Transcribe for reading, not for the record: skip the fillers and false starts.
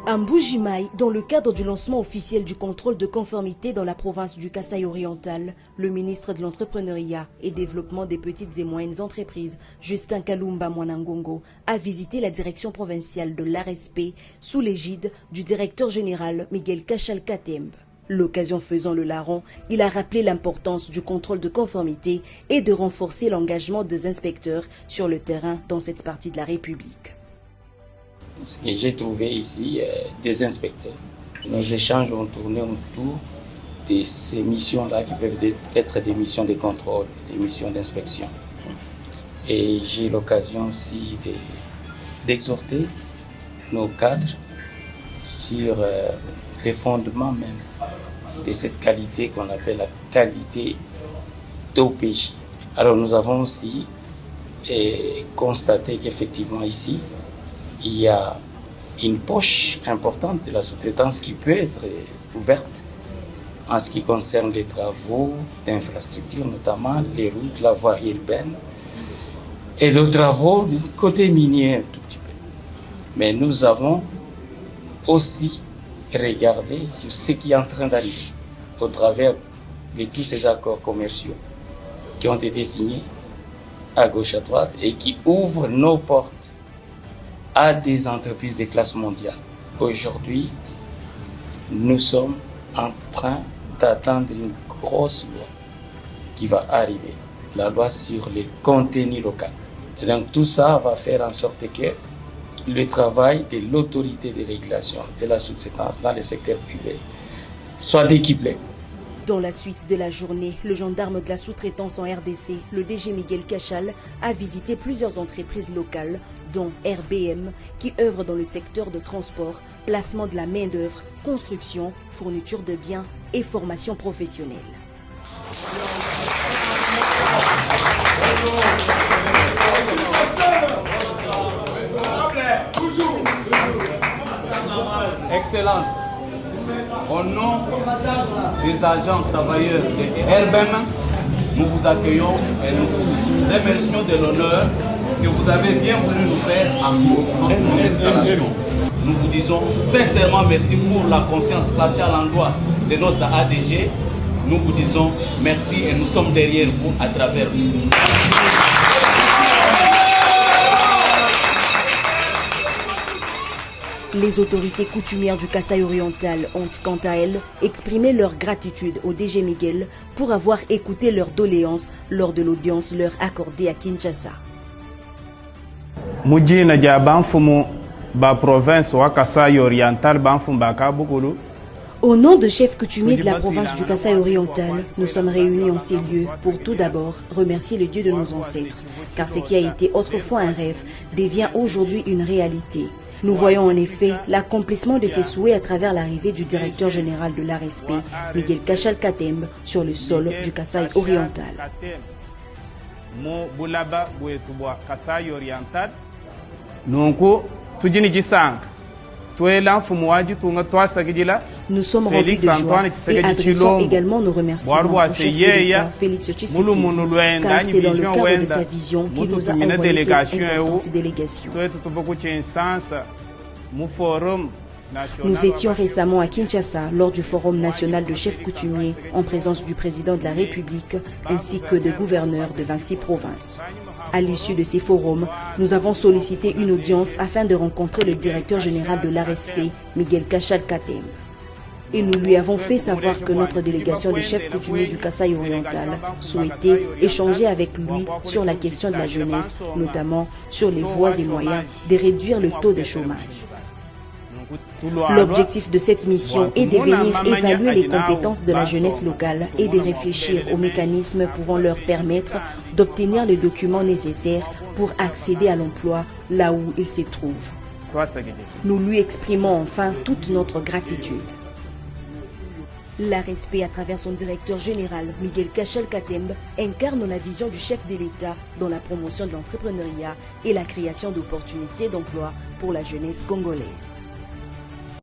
À Mbuji-Mayi, dans le cadre du lancement officiel du contrôle de conformité dans la province du Kasaï oriental, le ministre de l'Entrepreneuriat et Développement des petites et moyennes entreprises, Justin Kalumba Mwanangongo, a visité la direction provinciale de l'ARSP sous l'égide du directeur général Miguel Cachal Katembe. L'occasion faisant le larron, il a rappelé l'importance du contrôle de conformité et de renforcer l'engagement des inspecteurs sur le terrain dans cette partie de la République. J'ai trouvé ici des inspecteurs. Nos échanges ont tourné autour de ces missions-là qui peuvent être des missions de contrôle, des missions d'inspection. Et j'ai l'occasion aussi d'exhorter nos cadres sur les fondements même de cette qualité qu'on appelle la qualité d'OPJ. Alors nous avons aussi constaté qu'effectivement ici, il y a une poche importante de la sous-traitance qui peut être ouverte en ce qui concerne les travaux d'infrastructure, notamment les routes, la voie urbaine et d'autres travaux du côté minier un tout petit peu. Mais nous avons aussi regardé sur ce qui est en train d'arriver au travers de tous ces accords commerciaux qui ont été signés à gauche à droite et qui ouvrent nos portes à des entreprises de classe mondiale. Aujourd'hui, nous sommes en train d'attendre une grosse loi qui va arriver, la loi sur les contenus locaux. Et donc tout ça va faire en sorte que le travail de l'autorité de régulation de la sous-traitance dans le secteur privé soit décuplé. Dans la suite de la journée, le gendarme de la sous-traitance en RDC, le DG Miguel Cachal, a visité plusieurs entreprises locales, dont RBM, qui œuvrent dans le secteur de transport, placement de la main-d'œuvre, construction, fourniture de biens et formation professionnelle. Excellence, au nom des agents travailleurs de RBM, nous vous accueillons et nous vous remercions de l'honneur que vous avez bien voulu nous faire en notre installation. Nous vous disons sincèrement merci pour la confiance placée à l'endroit de notre ADG. Nous vous disons merci et nous sommes derrière vous à travers vous. Les autorités coutumières du Kasaï oriental ont, quant à elles, exprimé leur gratitude au DG Miguel pour avoir écouté leurs doléances lors de l'audience leur accordée à Kinshasa. Mujina ja banfumu ba province wa Kasaï oriental banfum ba kabukulu. Au nom de chefs coutumiers de la province du Kasaï oriental, nous sommes réunis en ces lieux pour tout d'abord remercier le Dieu de nos ancêtres, car ce qui a été autrefois un rêve devient aujourd'hui une réalité. Nous voyons en effet l'accomplissement de ces souhaits à travers l'arrivée du directeur général de l'ARSP, Miguel Cachal Katembe, sur le sol du Kasaï oriental. Nous sommes remplis de joie et adressons également nos remerciements au chef de l'État, Félix Tshisekedi, car c'est dans le cadre de sa vision qu'il nous a envoyé cette importante délégation. Nous étions récemment à Kinshasa lors du Forum national de chefs coutumiers en présence du président de la République ainsi que de gouverneurs de 26 provinces. À l'issue de ces forums, nous avons sollicité une audience afin de rencontrer le directeur général de l'ARSP, Miguel Cachal Katembe. Et nous lui avons fait savoir que notre délégation de chefs coutumiers du Kasaï oriental souhaitait échanger avec lui sur la question de la jeunesse, notamment sur les voies et moyens de réduire le taux de chômage. L'objectif de cette mission est de venir évaluer les compétences de la jeunesse locale et de réfléchir aux mécanismes pouvant leur permettre d'obtenir les documents nécessaires pour accéder à l'emploi là où ils se trouvent. Nous lui exprimons enfin toute notre gratitude. L'ARSP, à travers son directeur général, Miguel Cachal Katembe, incarne la vision du chef de l'État dans la promotion de l'entrepreneuriat et la création d'opportunités d'emploi pour la jeunesse congolaise.